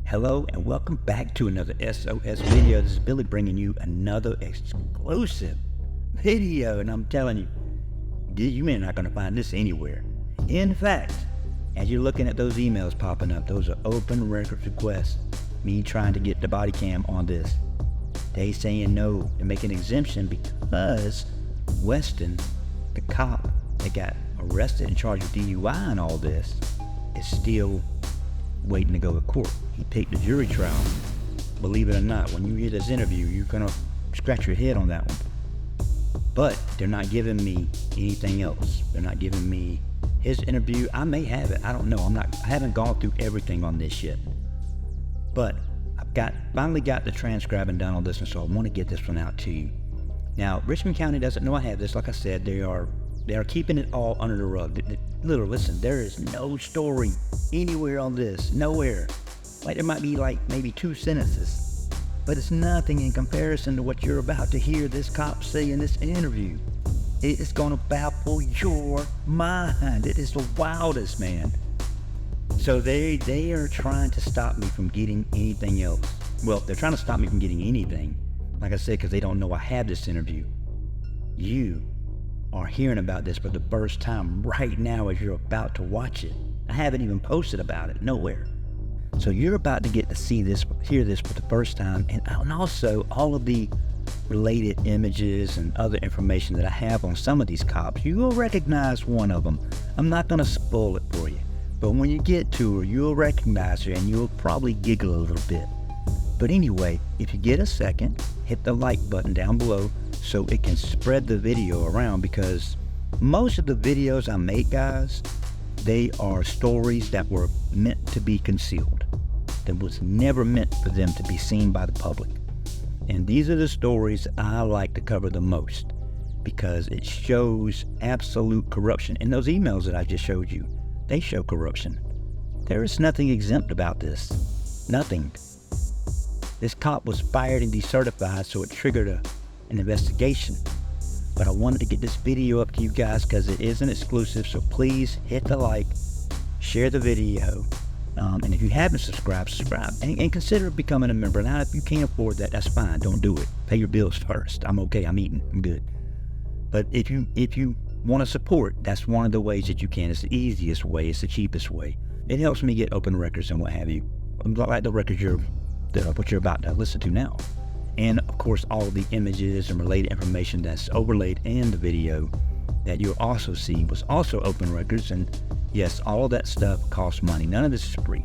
Hello and welcome back to another SOS video. This is Billy bringing you another exclusive video, and I'm telling you, you are not going to find this anywhere. In fact, as you're looking at those emails popping up, those are open records requests, me trying to get the body cam on this. They saying no to make an exemption because Weston, the cop that got arrested and charged with DUI and all this, is still waiting to go to court. He picked the jury trial. Believe it or not, when you hear this interview, you're gonna scratch your head on that one. But they're not giving me anything else. They're not giving me his interview. I may have it. I don't know. I haven't gone through everything on this yet. But I've finally got the transcribing done on this one, so I want to get this one out to you. Now, Richmond County doesn't know I have this. Like I said, they are keeping it all under the rug. Listen, there is no story anywhere on this. Nowhere. Like, there might be maybe 2 sentences. But it's nothing in comparison to what you're about to hear this cop say in this interview. It is going to baffle your mind. It is the wildest, man. So they are trying to stop me from getting anything else. Well, they're trying to stop me from getting anything. Like I said, because they don't know I have this interview. You are hearing about this for the first time right now as you're about to watch it. I haven't even posted about it nowhere. So you're about to get to hear this for the first time, and also all of the related images and other information that I have on some of these cops. You will recognize one of them. I'm not going to spoil it for you, but when you get to her, you'll recognize her and you'll probably giggle a little bit. But anyway, if you get a second, hit the like button down below so it can spread the video around, because most of the videos I make, guys, they are stories that were meant to be concealed. That was never meant for them to be seen by the public. And these are the stories I like to cover the most because it shows absolute corruption. And those emails that I just showed you, they show corruption. There is nothing exempt about this. Nothing. This cop was fired and decertified, so it triggered an investigation. But I wanted to get this video up to you guys because it is an exclusive, so please hit the like, share the video, and if you haven't subscribed, subscribe, and consider becoming a member. Now, if you can't afford that, that's fine. Don't do it. Pay your bills first. I'm okay. I'm eating. I'm good. But if you want to support, that's one of the ways that you can. It's the easiest way. It's the cheapest way. It helps me get open records and what have you, like the records what you're about to listen to now. And of course, all of the images and related information that's overlaid in the video that you'll also see was also open records. And yes, all of that stuff costs money. None of this is free.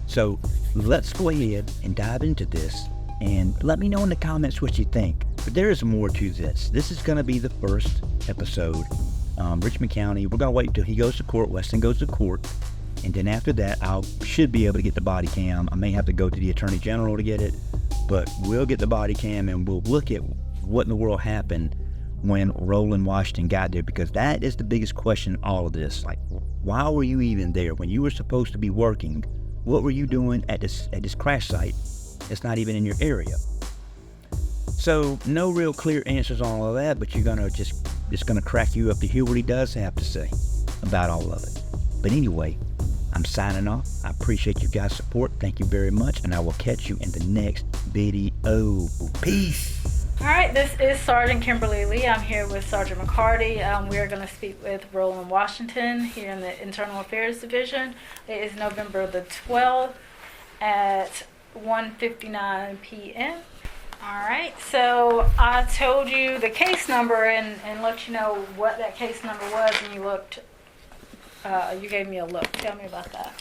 So let's go ahead and dive into this and let me know in the comments what you think. But there is more to this. This is going to be the first episode. Richmond County, we're going to wait till he goes to court. Weston goes to court. And then after that, should be able to get the body cam. I may have to go to the Attorney General to get it. But we'll get the body cam and we'll look at what in the world happened when Roland Washington got there, because that is the biggest question in all of this. Like, why were you even there when you were supposed to be working? What were you doing at this crash site? It's not even in your area. So no real clear answers on all of that, but it's gonna crack you up to hear what he does have to say about all of it. But anyway, I'm signing off. I appreciate you guys' support. Thank you very much, and I will catch you in the next video. Peace. All right, this is Sergeant Kimberly Lee. I'm here with Sergeant McCarty. We are going to speak with Roland Washington here in the Internal Affairs Division. It is November the 12th at 1:59 p.m. All right, so I told you the case number and let you know what that case number was, and you looked. You gave me a look. Tell me about that.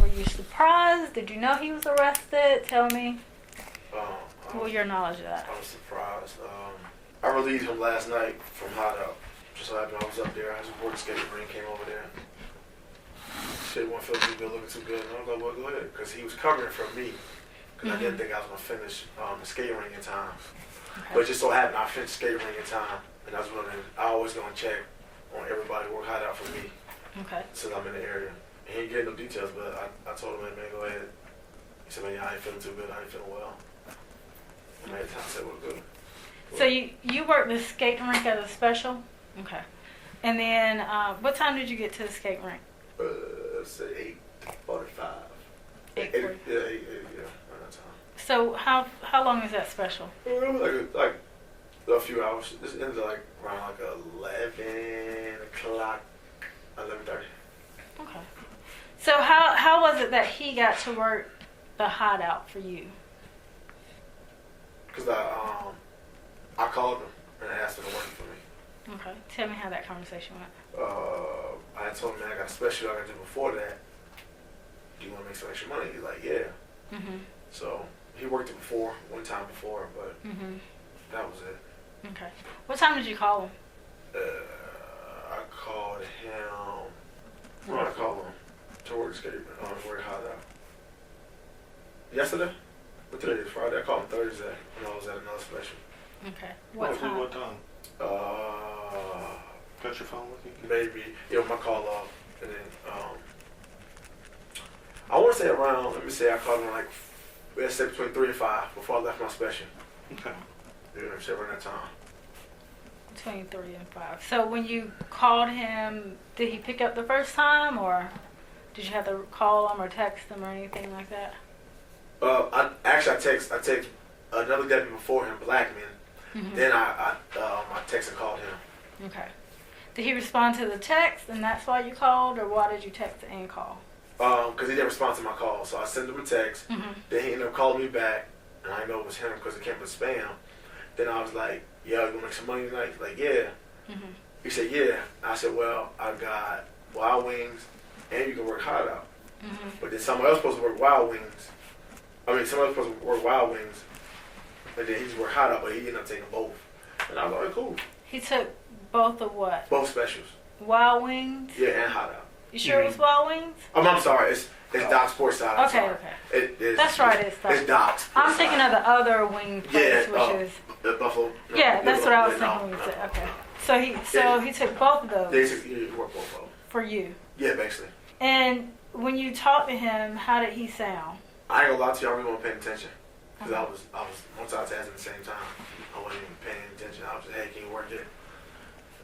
Were you surprised? Did you know he was arrested? Tell me. What was your knowledge of that? I was surprised. I relieved him last night from hideout. Just so happened I was up there. I was board skating ring, came over there. Shit, wasn't feeling too good, looking too good. And I was like, well, go ahead. Because he was covering for me. Because I didn't think I was going to finish the skating ring in time. Okay. But it just so happened I finished skating ring in time. And I was running. I always going to check on everybody who work hideout for me. Okay. Since I'm in the area. And he didn't get no details, but I told him, man, go ahead. He said, man, I ain't feeling too good. I ain't feeling well. And I said, well, good. So you worked the skating rink as a special? Okay. And then what time did you get to the skating rink? Say 8:45. So how long is that special? It was like a few hours. This ended like around like 11 o'clock, 11:30. Okay. So how was it that he got to work the hideout for you? Cause I called him and I asked him to work for me. Okay. Tell me how that conversation went. I told him, man, I got a special I got to do before that. Do you want to make some extra money? He's like, yeah. Mhm. So he worked it before, one time before, but that was it. Okay. What time did you call him? I called him. When did I call him? To work work hideout. Yesterday? What today is Friday? I called him Thursday when I was at another special. Okay. What Roughly time? what time? Got your phone with you? Maybe, my call off. And then, I want to say around, let me say I called him like, let's say between 3 and 5 before I left my special. Okay. You know what I'm saying, around that time. Between 3 and 5. So when you called him, did he pick up the first time, or did you have to call him or text him or anything like that? I text another deputy before him, Blackman. Then I text and called him. Okay. Did he respond to the text, and that's why you called, or why did you text and call? Because he didn't respond to my call, so I sent him a text. Then he ended up calling me back, and I know it was him because it came from spam. Then I was like, "Yo, you gonna make some money tonight?" He's like, "Yeah." He said, "Yeah." I said, "Well, I got Wild Wings, and you can work hideout." But then someone else supposed to work Wild Wings. Someone else supposed to work Wild Wings, and then he just worked hideout, but he ended up taking both. And I was like, "Cool." He took both of what? Both specials. Wild Wings? Yeah, and hideout. You sure it was Wild Wings? I'm sorry. It's Doc Sports Side. I'm sorry. Okay. That's right. It's Doc. I'm thinking of the other wing place, which is Buffalo. yeah. That's what I was thinking. When you said okay. So he took both of those. Yeah, he worked both of them. For you. Yeah, basically. And when you talked to him, how did he sound? I ain't gonna lie to you, I really wasn't paying attention. Because I was multitasking at the same time. I wasn't even paying attention. I was just, hey, can you work it?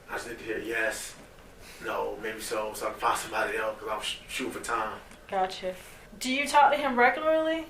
I just need to hear yes, no, maybe so I can find somebody else because I was shooting for time. Gotcha. Do you talk to him regularly?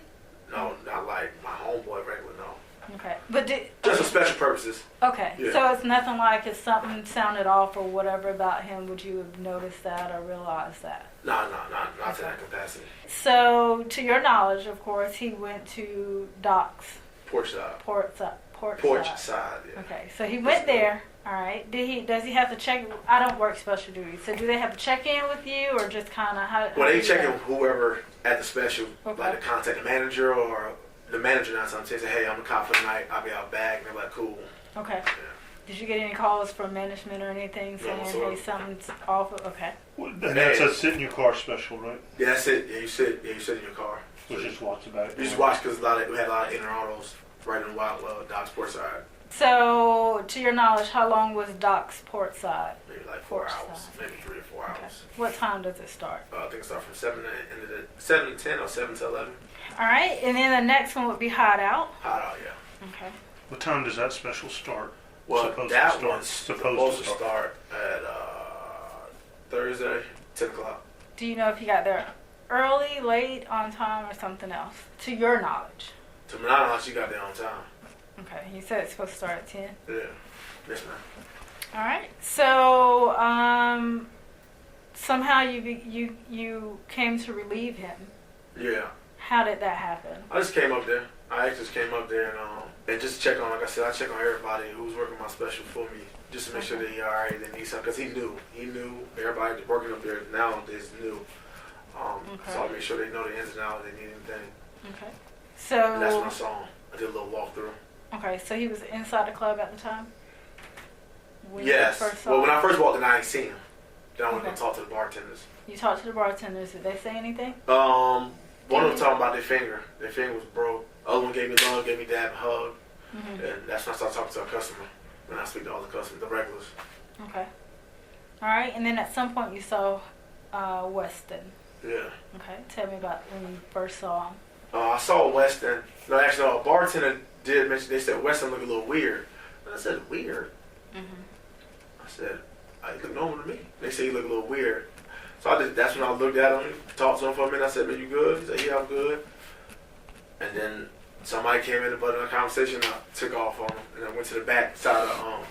No, not like my homeboy regular, no. Okay. But just for special purposes. Okay. Yeah. So it's nothing like if something sounded off or whatever about him, would you have noticed that or realized that? No, not to that capacity. So, to your knowledge, of course, he went to Doc's Porch side. Porch side, yeah. Okay, so he went there. All right. Does he have to check? I don't work special duty, so do they have to check in with you, or just kind of how? Well, they check in with whoever at the special, Okay. like the contact the manager or the manager. Now sometimes say, "Hey, I'm the cop for the night. I'll be out back." And they're like, "Cool." Okay. Yeah. Did you get any calls from management or anything saying, No, "Hey, something's off"? Okay. Well, that's a sit in your car special, right? Yeah, that's it. Yeah, you sit in your car. So just watch the back. You just watch because we had a lot of inner autos right in the wild Doc Sports Side. So, to your knowledge, how long was Doc's port side? Maybe like 4 Porch hours, side. maybe 3 or 4 Okay. hours. What time does it start? I think it starts from 7 to 10 or 7 to 11. All right, and then the next one would be hideout. Hot out, yeah. Okay. What time does that special start? Well, Supposed that to start. one's Supposed supposed to start at Thursday, 10 o'clock. Do you know if he got there early, late, on time, or something else? To your knowledge. To my knowledge, she got there on time. Okay, you said it's supposed to start at 10. Yeah. Yes, ma'am. All right. So, somehow you came to relieve him. Yeah. How did that happen? I just came up there. I actually just came up there and just check on, like I said, I check on everybody who's working my special for me, just to make sure they all right, they need something, because he knew everybody working up there nowadays knew. So I made sure they know the ins and outs, they need anything. Okay. And that's when I So, saw him. I did a little walkthrough. okay, so he was inside the club at the time? When you Yes. first saw Well, when him? I first walked in, I ain't seen him. Then I went Okay. to talk to the bartenders. You talked to the bartenders. Did they say anything? One of them talking about their finger. Their finger was broke. Other one gave me love, gave me dab, hug. Mm-hmm. And that's when I started talking to a customer. When I speak to all the customers, the regulars. Okay. All right, and then at some point you saw Weston. Yeah. Okay, tell me about when you first saw him. I saw Weston. No, actually, a bartender did mention, they said Weston looked a little weird. And I said, weird? Mm-hmm. I said, he looked normal to me. They said he looked a little weird. So that's when I looked at him, talked to him for a minute. I said, man, you good? He said, yeah, I'm good. And then somebody came in and butted a conversation. I took off on him, and I went to the back side of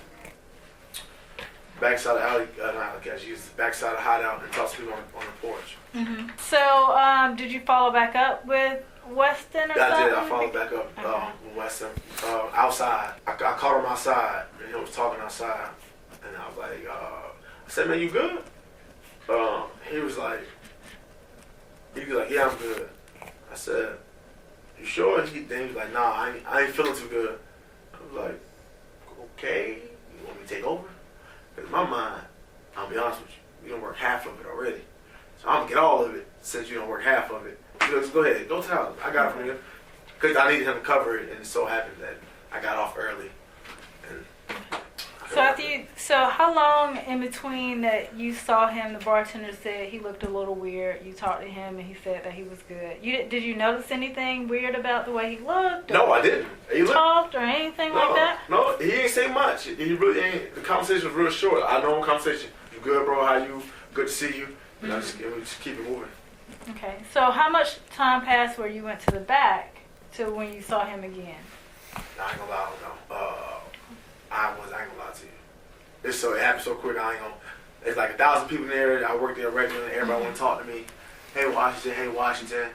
alley, not alley catch. Used the back side of hideout and talked to people on the porch. Mm-hmm. So, did you follow back up with Weston or something? I did. I followed back up with Weston outside. I caught him outside, and he was talking outside, and I was like, I said, man, you good? He was like, yeah, I'm good. I said, you sure? Then he was like, nah, I ain't feeling too good. I was like, okay, you want me to take over? Because in my mind, I'll be honest with you, you don't work half of it already. So I'm going to get all of it since you don't work half of it. So just go ahead, go to the house. I got it from you. Because I needed him to cover it, and it so happened that I got off early. So how long in between that you saw him, the bartender said he looked a little weird, you talked to him and he said that he was good. Did you notice anything weird about the way he looked? No, I didn't. He talked or anything like that? No, he ain't say much. He really ain't. The conversation was real short. I know conversation. You good, bro? How you? Good to see you. And I just keep it moving. Okay. So how much time passed where you went to the back to when you saw him again? I ain't gonna lie, I don't know. I ain't gonna lie to you. It happened so quick. I ain't gonna. There's like 1,000 people there. I work there regularly. Everybody want to talk to me. Hey Washington,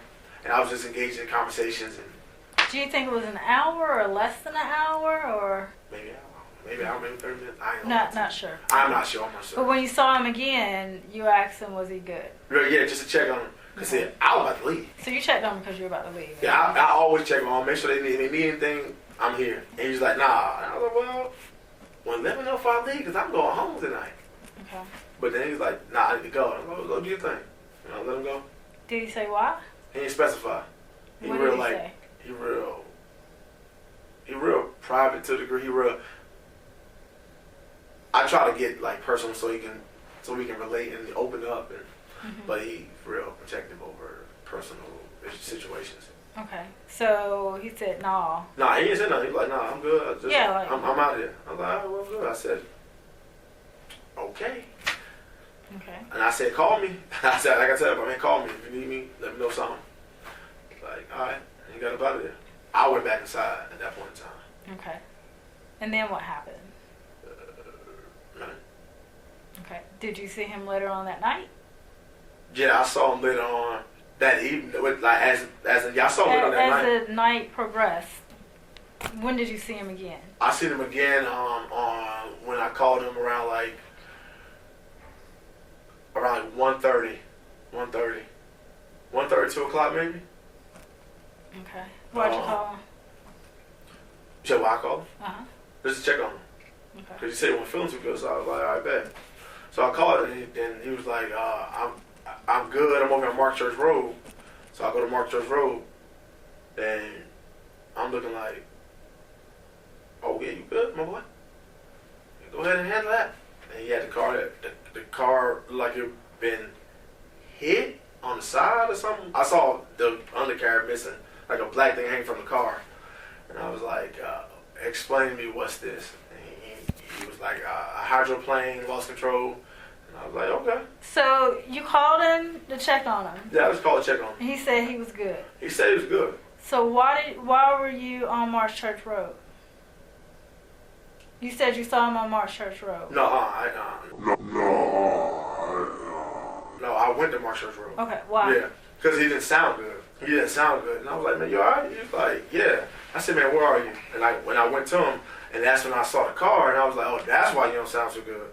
and I was just engaged in conversations. And do you think it was an hour or less than an hour or? Maybe 30 minutes. I ain't not sure. I'm not sure. But when you saw him again, you asked him, was he good? Yeah, just to check on him. Cause I was about to leave. So you checked on him because you were about to leave. Yeah, I always check on him. Make sure they need anything. I'm here. And he's like, nah. And I was like, well, let me know if I leave because I'm going home tonight. Okay. But then he's like, nah, I need to go. I'm like, go do your thing. You know, let him go. Did he say why? He didn't specify. What did he say? He real private to the degree. I try to get like personal so we can relate and open up, but he's real protective over personal situations. Okay, so he said no. Nah, he didn't say nothing. He was like, nah, I'm good. I'm out of here. I was like, all right, well, good. I said, okay. Okay. And I said, call me. I said, like I said, man, call me if you need me. Let me know something. Like, all right, and he got up out of there. I went back inside at that point in time. Okay. And then what happened? Nothing. Okay. Did you see him later on that night? Yeah, I saw him later on that evening. I saw him later on that night. As the night progressed, when did you see him again? I seen him again when I called him around 1:30, 2 o'clock maybe. Okay. Why'd you call him? You said why I called him? Just to check on him. Okay. Because he said he wasn't feeling too good, so I was like, all right, bet. So I called him, and he was like, I'm good. I'm over on Mark Church Road. So I go to Mark Church Road, and I'm looking like, oh, yeah, you good, my boy? Go ahead and handle that. And he had the car looked like it been hit on the side or something. I saw the undercarriage missing, like a black thing hanging from the car. And I was like, explain to me what's this? And he was like, a hydroplane, lost control. And I was like, okay. So you called him to check on him? Yeah, I just called to check on him. And he said he was good? He said he was good. So why were you on Marsh Church Road? You said you saw him on Marsh Church Road. No, I went to Mark Church Road. Okay, why? Yeah, because he didn't sound good. And I was like, man, you all right? He was like, yeah. I said, man, where are you? And when I went to him, and that's when I saw the car, and I was like, oh, that's why you don't sound so good.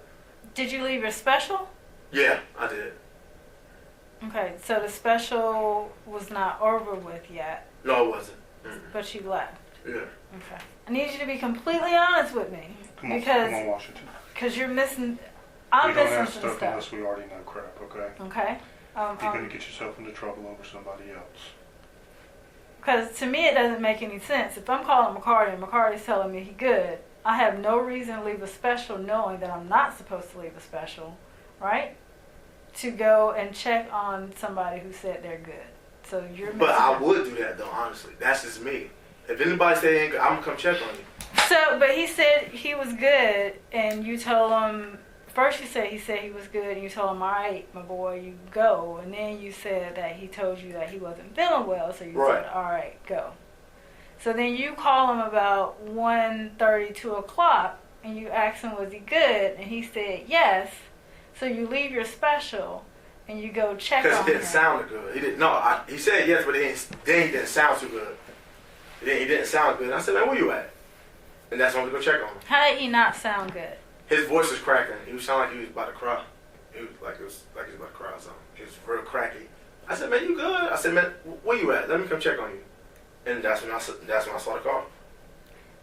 Did you leave your special? Yeah, I did. Okay, so the special was not over with yet. No, it wasn't. But you left. Yeah. Okay. I need you to be completely honest with me. Come on, Washington. Because you're missing. I'm missing some stuff. We don't ask stuff unless we already know crap, okay? Okay. You're going to get yourself into trouble over somebody else. Because to me it doesn't make any sense. If I'm calling McCarty and McCarty's telling me he's good, I have no reason to leave a special knowing that I'm not supposed to leave a special, right? To go and check on somebody who said they're good. So you're missing. But I would do that though, honestly. That's just me. If anybody say they ain't good, I'm going to come check on you. So, but he said he was good, and you told him, first you said he said he was good, and you told him, all right, my boy, you go. And then you said that he told you that he wasn't feeling well, so you said, all right, go. So then you call him about 1:30, 2 o'clock, and you ask him, was he good? And he said yes. So you leave your special and you go check on him. Because it didn't sound good. He said yes, but then he didn't sound too good. He didn't sound good. And I said, man, where you at? And that's when we go check on him. How did he not sound good? His voice was cracking. He was sounding like he was about to cry. He was like he was about to cry or something. He was real cracky. I said, man, you good? I said, man, where you at? Let me come check on you. And that's when I saw the call.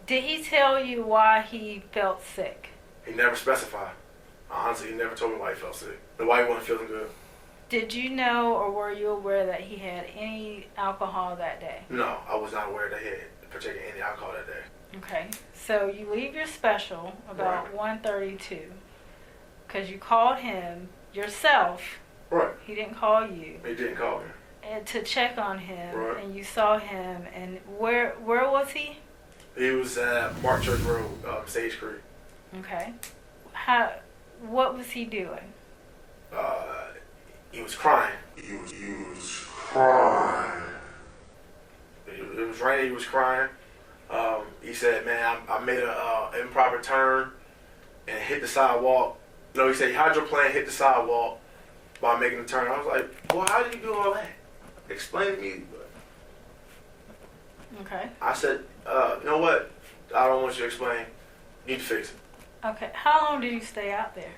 Did he tell you why he felt sick? He never specified. Honestly, he never told me why he felt sick and why he wasn't feeling good. Did you know or were you aware that he had any alcohol that day? No, I was not aware that he had particularly any alcohol that day. Okay, so you leave your special about Right. 1:32 because you called him yourself. Right. He didn't call you. He didn't call me. And to check on him, Right. and you saw him. And where was he? He was at Mark Church Road, Sage Creek. Okay. What was he doing? He was crying. He was crying. It was raining. He was crying. He said, man, I made an improper turn and hit the sidewalk. No, he said, hydroplane hit the sidewalk by making the turn. I was like, well, how did you do all that? Explain to me. Okay. I said, you know what? I don't want you to explain. You need to fix it. Okay. How long did you stay out there?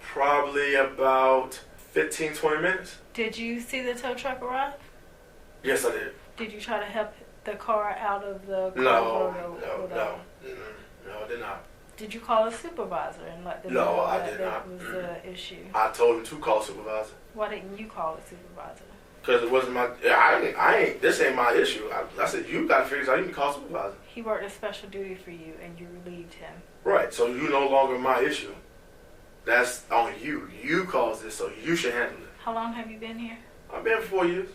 Probably about 15, 20 minutes. Did you see the tow truck arrive? Yes, I did. Did you try to help the car out of the car? No, I did not. Did you call a supervisor and let them No, know I that did that not. was the issue? I told him to call supervisor. Why didn't you call a supervisor? Because it wasn't my, I ain't, this ain't my issue. I said, you got to figure this out. You can call supervisor. He worked a special duty for you and you relieved him. Right, so you no longer my issue. That's on you. You caused this, so you should handle it. How long have you been here? I've been here for 4 years.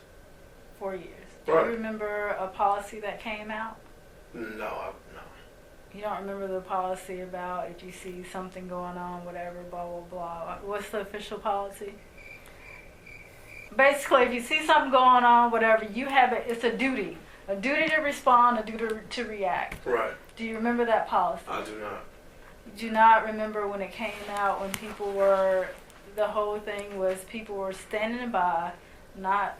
4 years. Do Right. you remember a policy that came out? No. You don't remember the policy about if you see something going on, whatever, blah, blah, blah. What's the official policy? Basically, if you see something going on, whatever, you have it. It's a duty to respond, a duty to react. Right. Do you remember that policy? I do not. You do not remember when it came out, when people were, the whole thing was people were standing by, not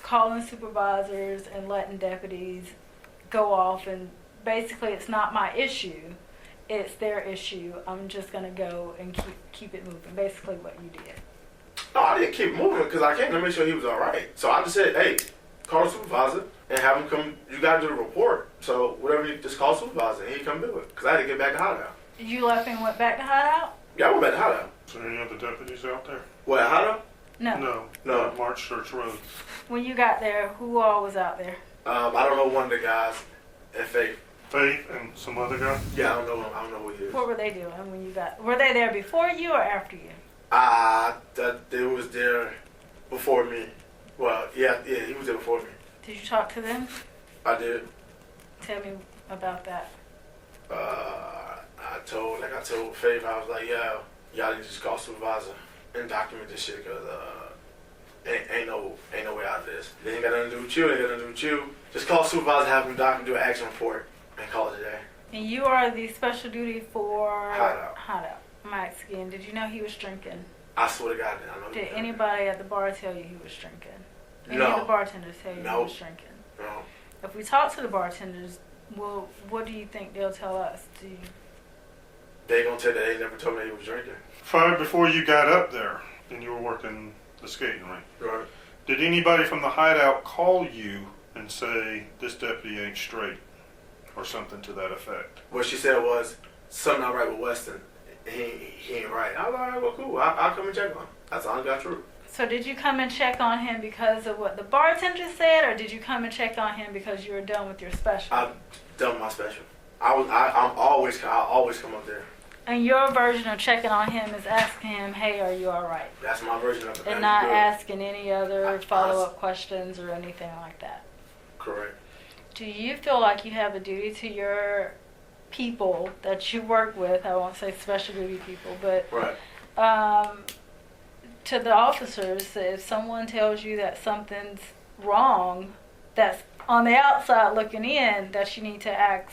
calling supervisors and letting deputies go off, and basically it's not my issue, it's their issue. I'm just going to go and keep it moving. Basically what you did. No, I didn't keep moving because I came to make sure he was all right. So I just said, hey, call the supervisor and have him come. You got to do the report. So whatever, you just call the supervisor and he come do it. Because I had to get back to hideout. You left and went back to hideout? Yeah, I went back to hideout. So any other deputies out there? What, hideout? No. No. March Church Road. When you got there, who all was out there? I don't know one of the guys and Faith. Faith and some other guy? Yeah, I don't know who he is. What were they doing when you got? Were they there before you or after you? They was there before me. Well, yeah, he was there before me. Did you talk to them? I did. Tell me about that. I told Faith, I was like, yeah, y'all need to just call supervisor and document this shit because ain't no way out of this. They ain't got nothing to do with you. They ain't got nothing to do with you. Just call supervisor, have him document, do an action report, and call it a day. And you are the special duty for Hideout. Mike's again. Did you know he was drinking? I swear to God, I know. Did anybody at the bar tell you he was drinking? Any No. of the bartenders tell you No. he was drinking? No. If we talk to the bartenders, well, what do you think they'll tell us? They gonna tell you they never told me he was drinking. Five, before you got up there and you were working the skating rink, Right. did anybody from the hideout call you and say, this deputy ain't straight? Or something to that effect? What she said was, something not right with Weston. He ain't right. I was like, all right, well, cool. I'll come and check on him. That's all I got true. So did you come and check on him because of what the bartender said, or did you come and check on him because you were done with your special? I've done my special. I'll always come up there. And your version of checking on him is asking him, hey, are you all right? That's my version of it. And not Good. asking any other follow-up questions or anything like that. Correct. Do you feel like you have a duty to your people that you work with? I won't say special duty people, but Right. To the officers, that if someone tells you that something's wrong, that's on the outside looking in that you need to ask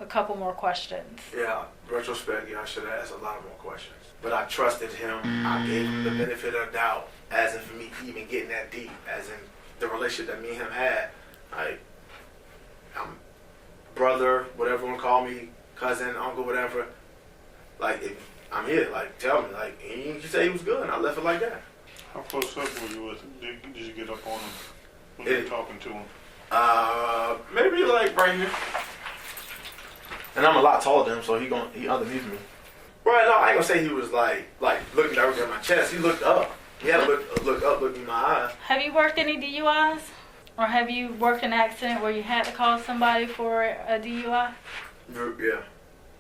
a couple more questions. Yeah, retrospect, I should have asked a lot more questions. But I trusted him. I gave him the benefit of doubt, as in for me even getting that deep, as in the relationship that me and him had. Like, I'm brother, whatever you want to call me, cousin, uncle, whatever. Like, if I'm here, like, tell me. Like, and you say he was good, and I left it like that. How close up were you with him? Did you get up on him when you were talking to him? Maybe like right here. And I'm a lot taller than him, so he underneath me. Right, no, I ain't gonna say he was like looking directly at my chest. He looked up. He had to look up, look in my eyes. Have you worked any DUIs? Or have you worked an accident where you had to call somebody for a DUI? Yeah.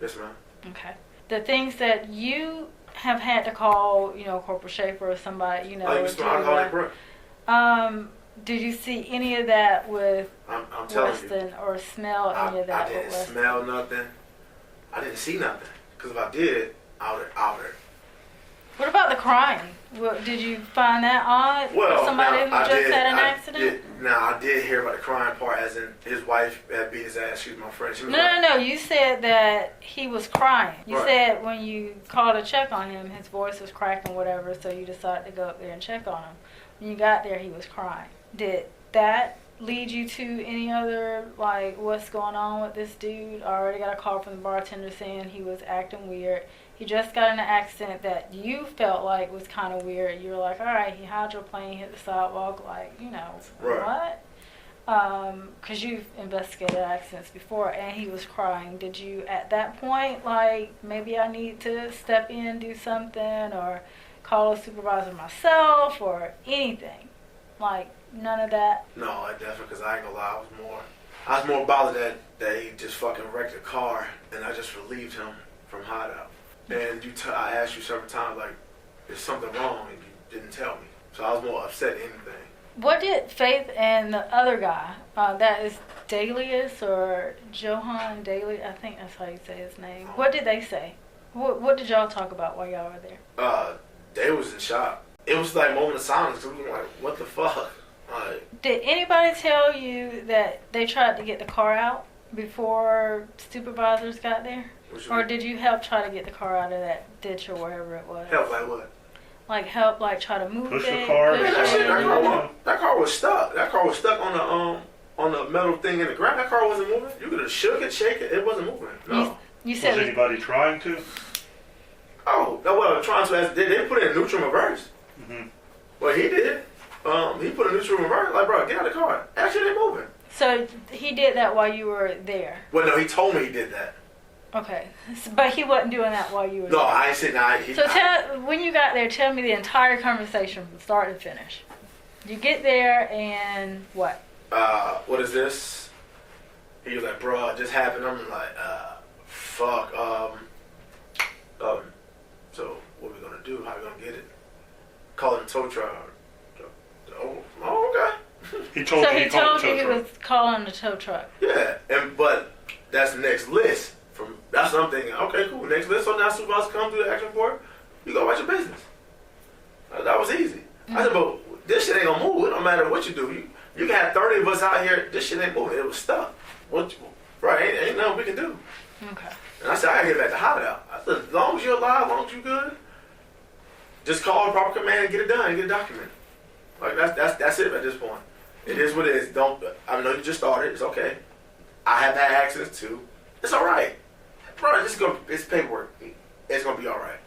Yes, ma'am. Okay. The things that you have had to call, Corporal Schaefer or somebody, Like Mr. Alcoholic Brook. Did you see any of that with I'm telling Weston you. or smell any of that I with didn't Weston? smell nothing. I didn't see nothing. Because if I did, I would have. What about the crying? Did you find that odd? Well, for somebody who just had an accident? I did hear about the crying part, as in his wife had beat his ass. She was my friend. She was No. You said that he was crying. You Right. said when you called to check on him, his voice was cracking, whatever, so you decided to go up there and check on him. When you got there, he was crying. Did that lead you to any other, like, what's going on with this dude? I already got a call from the bartender saying he was acting weird. He just got in an accident that you felt like was kind of weird. You were like, all right, he hydroplaned, hit the sidewalk, like, Right. what? Because you've investigated accidents before, and he was crying. Did you, at that point, like, maybe I need to step in, do something, or call a supervisor myself, or anything? Like, none of that? No, I definitely, because I ain't gonna lie, I was more bothered that he just fucking wrecked the car, and I just relieved him from hideout. And I asked you several times, like, is something wrong, and you didn't tell me. So I was more upset than anything. What did Faith and the other guy, that is Dalius or Johan Daly, I think that's how you say his name. What did they say? What did y'all talk about while y'all were there? They was in shock. It was like a moment of silence, because we were like, what the fuck? Like, Did anybody tell you that they tried to get the car out before supervisors got there? Or did you help try to get the car out of that ditch or wherever it was? help like what? Like help, like try to move Push it? the car? push Man, it? that car was stuck. That car was stuck on the metal thing in the ground. That car wasn't moving. You could have shook it, shake it. It wasn't moving. No. You Was said anybody trying to? Oh, that's what I was trying to. They put it in neutral reverse. Mm-hmm. Well, he did. He put a neutral reverse. Like, bro, get out of the car. Actually, they moving. so. He did that while you were there. Well, no, he told me he did that. Okay, but he wasn't doing that while you were No, there. I ain't sitting. When you got there, tell me the entire conversation from start to finish. You get there and what? What is this? He was like, bro, it just happened. I'm like, fuck. So what we gonna do? How we gonna get it? Calling the tow truck. Oh, okay. He told So you he he called told the you tow he truck. was calling the tow truck. Yeah, but that's the next list. That's what I'm thinking. Okay, cool. Next list. So now supervisor come do the action report. You go about your business. That was easy. I said, but this shit ain't gonna move. It don't matter what you do. You can have 30 of us out here. This shit ain't moving. It was stuck. Ain't nothing we can do. Okay. And I said, I gotta get back to hideout. I said, as long as you're alive, as long as you're good, just call the proper command and get it done and get it documented. Like that's it at this point. It is what it is. I know you just started. It's okay. I have had accidents too. It's all right, bro. It's paperwork. It's gonna be all right.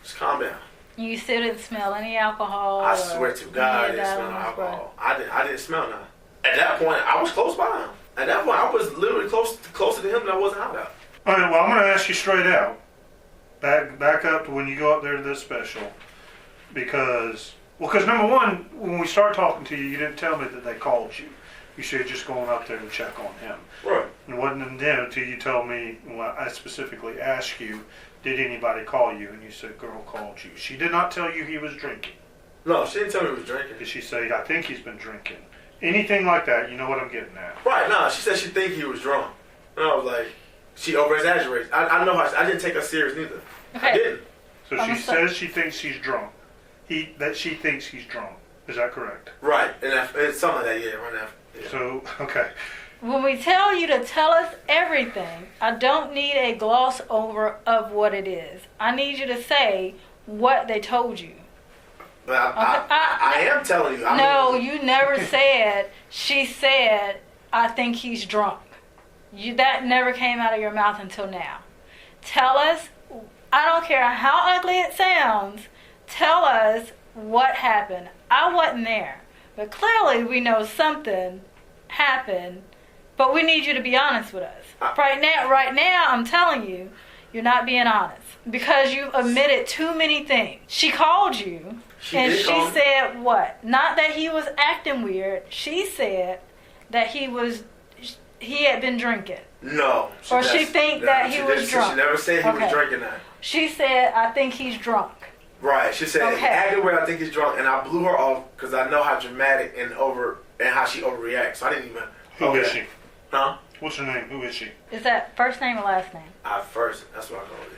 Just calm down. You still didn't smell any alcohol? I swear to God, I didn't smell no alcohol. I didn't smell none. At that point, I was close by him. At that point, I was literally closer to him than I was out there. All right, well, I'm going to ask you straight out. Back up to when you go up there to this special. Because number one, when we start talking to you, you didn't tell me that they called you. You said you're just going up there to check on him. Right. And it wasn't then until you told me, when I specifically asked you, did anybody call you? And you said, girl called you. She did not tell you he was drinking. No, she didn't tell me he was drinking. Did she say, I think he's been drinking? Anything like that, you know what I'm getting at. Right, no, she said she think he was drunk. And I was like, she over-exaggerates. I know how, I didn't take her serious neither. Okay. I didn't. So she says she thinks he's drunk. That she thinks he's drunk. Is that correct? Right, and it's something like that, yeah, right now. Yeah. So, okay. When we tell you to tell us everything, I don't need a gloss over of what it is. I need you to say what they told you. But I am telling you. You never said, she said, I think he's drunk. That never came out of your mouth until now. Tell us, I don't care how ugly it sounds, tell us what happened. I wasn't there, but clearly we know something happened, but we need you to be honest with us. Right now, I'm telling you, you're not being honest because you omitted too many things. She called you, she said what? Not that he was acting weird. She said that he had been drinking. No. She think that he was drunk. She never said he was drinking that. She said, I think he's drunk. Right. She said, acting weird, I think he's drunk. And I blew her off because I know how dramatic and how she overreacts. So I didn't even... Who is she? Huh? What's her name? Who is she? Is that first name or last name? First. That's what I called it.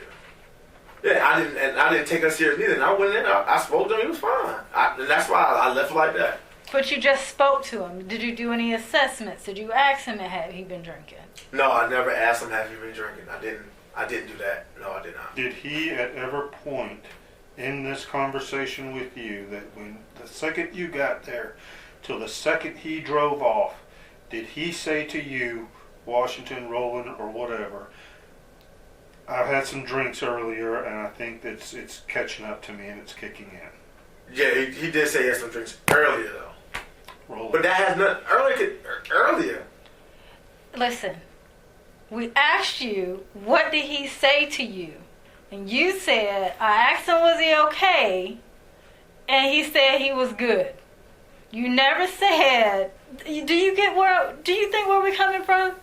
Yeah, I didn't take her serious neither. And I went in, I spoke to him, he was fine. And that's why I left it like that. But you just spoke to him. Did you do any assessments? Did you ask him had he been drinking? No, I never asked him have you been drinking. I didn't do that. No, I did not. Did he at every point in this conversation with you that when the second you got there till the second he drove off, did he say to you, Washington, Roland, or whatever, I've had some drinks earlier and I think that it's catching up to me and it's kicking in? Yeah, he did say he had some drinks earlier though. Roland. But that has nothing earlier. Listen, we asked you, what did he say to you? And you said, I asked him, was he okay? And he said he was good. You never said, do you think where we're coming from?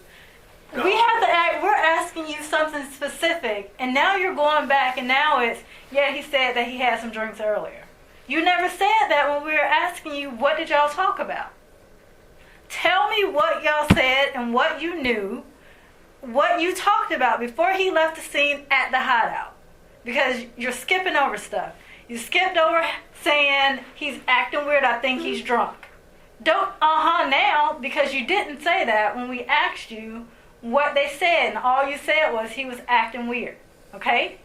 No. We're asking you something specific, and now you're going back, and now it's, he said that he had some drinks earlier. You never said that when we were asking you, what did y'all talk about? Tell me what y'all said and what you knew, what you talked about before he left the scene at the hideout. Because you're skipping over stuff. You skipped over saying he's acting weird, I think he's drunk. Don't now, because you didn't say that when we asked you what they said, and all you said was he was acting weird. Okay?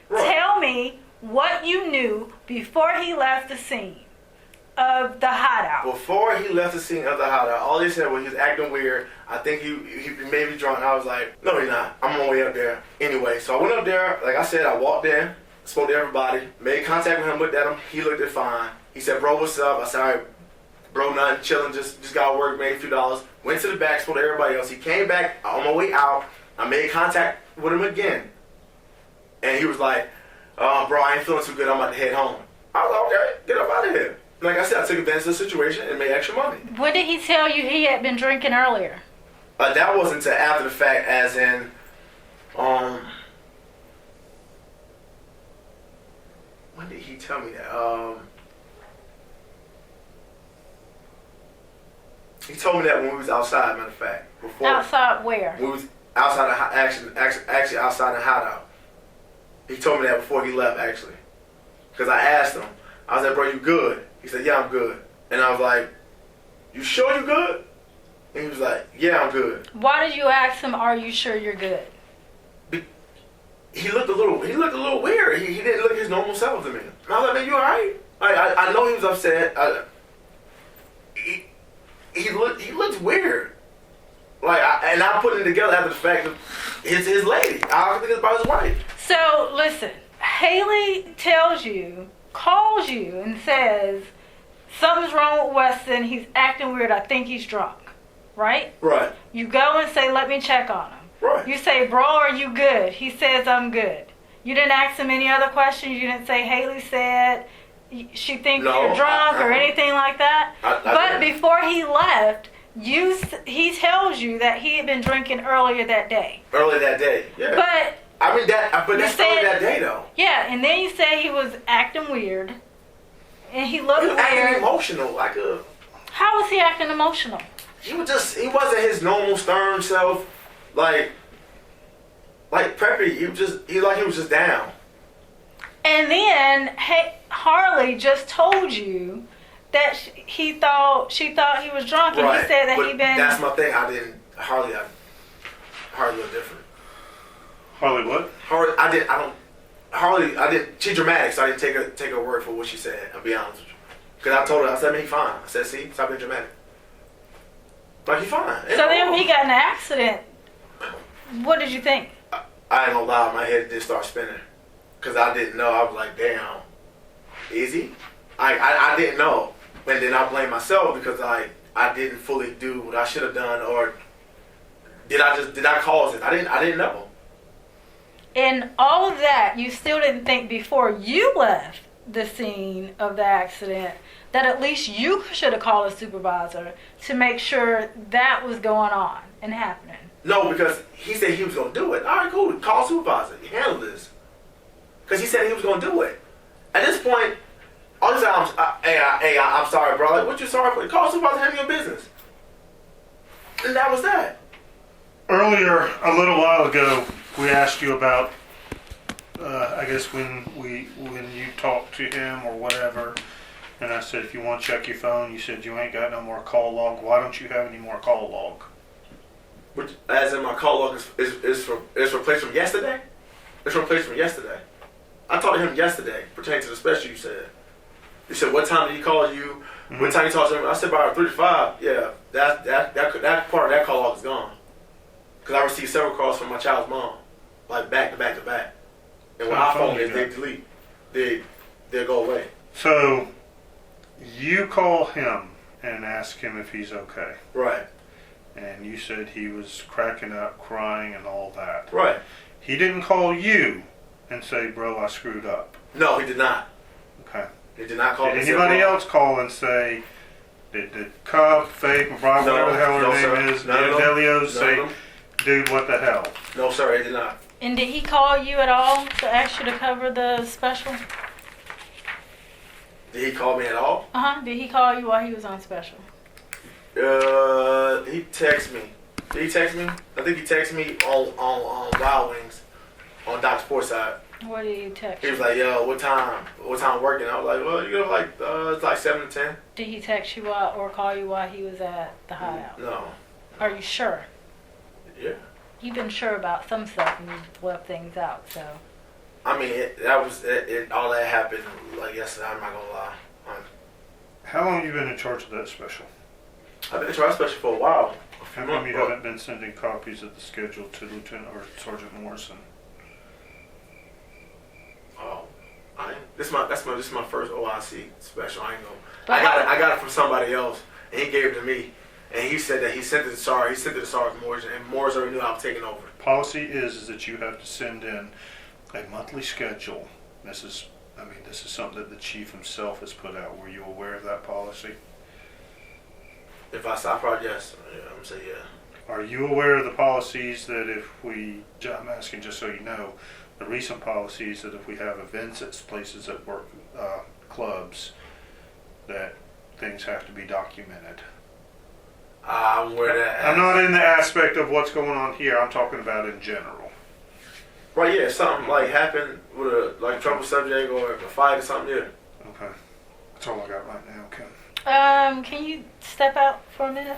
Right. Tell me what you knew before he left the scene of the hideout. Before he left the scene of the hideout, all he said was he was acting weird. I think he may be drunk. I was like, no, he's not. I'm on my way up there. Anyway, so I went up there. Like I said, I walked in, spoke to everybody, made contact with him, looked at him. He looked it fine. He said, bro, what's up? I said, all right, bro, nothing, chilling, just got work, made a few dollars. Went to the back, spoke to everybody else. He came back on my way out. I made contact with him again. And he was like, bro, I ain't feeling too good. I'm about to head home. I was like, okay, get up out of here. Like I said, I took advantage of the situation and made extra money. When did he tell you he had been drinking earlier? That wasn't until after the fact, as in, when did he tell me that? He told me that when we was outside, matter of fact. Before, outside where? We was outside actually outside the hideout. He told me that before he left, actually. Because I asked him, I was like, bro, you good? He said, yeah, I'm good. And I was like, you sure you good? And he was like, yeah, I'm good. Why did you ask him, are you sure you're good? He looked a little weird. He didn't look his normal self to me. And I was like, man, you all right? I know he was upset. He looked weird. Like, I put it together after the fact that it's his lady. I think it's about his wife. So, listen, Haley calls you and says, something's wrong with Weston. He's acting weird. I think he's drunk. Right? Right. You go and say, let me check on him. Right. You say, bro, are you good? He says, I'm good. You didn't ask him any other questions? You didn't say, Haley said she thinks you're drunk or anything like that? But before he left, he tells you that he had been drinking earlier that day. Earlier that day, yeah. But that's earlier that day, though. Yeah, and then you said he was acting weird. And he looked weird. Acting emotional. How was he acting emotional? He wasn't his normal stern self. Like Preppy, he was just down. And then Harley just told you that she thought he was drunk, and Right. he said that But he been. That's my thing. I didn't hardly look different. Harley, what? I didn't. She's dramatic, so I didn't take her word for what she said. I'll be honest with you. Because I told her, I said, man, he fine. I said, see, stop being dramatic. Like, he fine. So then when he got in an accident, what did you think? I ain't gonna lie, my head did start spinning. Because I didn't know. I was like, damn, is he? I didn't know. And then I blame myself because I didn't fully do what I should have done, or did I cause it? I didn't know. And all of that, you still didn't think before you left the scene of the accident that at least you should have called a supervisor to make sure that was going on and happening. No, because he said he was gonna do it. All right, cool. Call a supervisor. Handle this. Because he said he was gonna do it. At this point, all this time, I'm sorry, bro. Like, what you sorry for? Call a supervisor. Handle your business. And that was that. Earlier, a little while ago, we asked you about, I guess when you talked to him or whatever, and I said, if you want to check your phone, you said you ain't got no more call log. Why don't you have any more call log? Which, as in my call log is replaced from yesterday? It's replaced from yesterday. I talked to him yesterday, pertaining to the special you said. You said, what time did he call you? Mm-hmm. What time you talked to him? I said, about 3 to 5. Yeah, that part of that call log is gone. Because I received several calls from my child's mom, like back to back to back. And when I phone is, they delete. They'll go away. So, you call him and ask him if he's okay. Right. And you said he was cracking up, crying, and all that. Right. He didn't call you and say, bro, I screwed up. No, he did not. Okay. He did not call me. Did anybody else call and say, did Cub, Faith, McBride, whatever the hell her name is, did Delios say, dude, what the hell? No, sir, he did not. And did he call you at all to ask you to cover the special? Did he call me at all? Did he call you while he was on special? He texted me. Did he text me? I think he texted me on Wild Wings on Doc Sports side. What did he text He you? was like, yo, what time working? I was like, well, you know, like, it's like 7 to 10. Did he text you while, or call you while he was at the hideout? No. Are you sure? Yeah. You've been sure about some stuff and you've left things out, so. I mean, all that happened like yesterday, I'm not gonna lie. How long have you been in charge of that special? I've been in trial special for a while. How come you haven't been sending copies of the schedule to Lieutenant or Sergeant Morrison? Oh, this is my first OIC special. I ain't gonna. But I got it from somebody else, and he gave it to me, and he said that he sent it to Sergeant Morrison, and Morrison already knew I was taking over. Policy is that you have to send in a monthly schedule. This is something that the chief himself has put out. Were you aware of that policy? If I stop, probably yes. Yeah, I'm gonna say yeah. Are you aware of the policies that I'm asking just so you know, the recent policies that if we have events at places at work, clubs, that things have to be documented? I'm aware of that. I'm not in the aspect of what's going on here. I'm talking about in general. Right, yeah, something like happened with a trouble subject or a fight or something, yeah. Okay. That's all I got right now, Kim. Can you step out for a minute?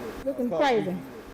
Looking crazy.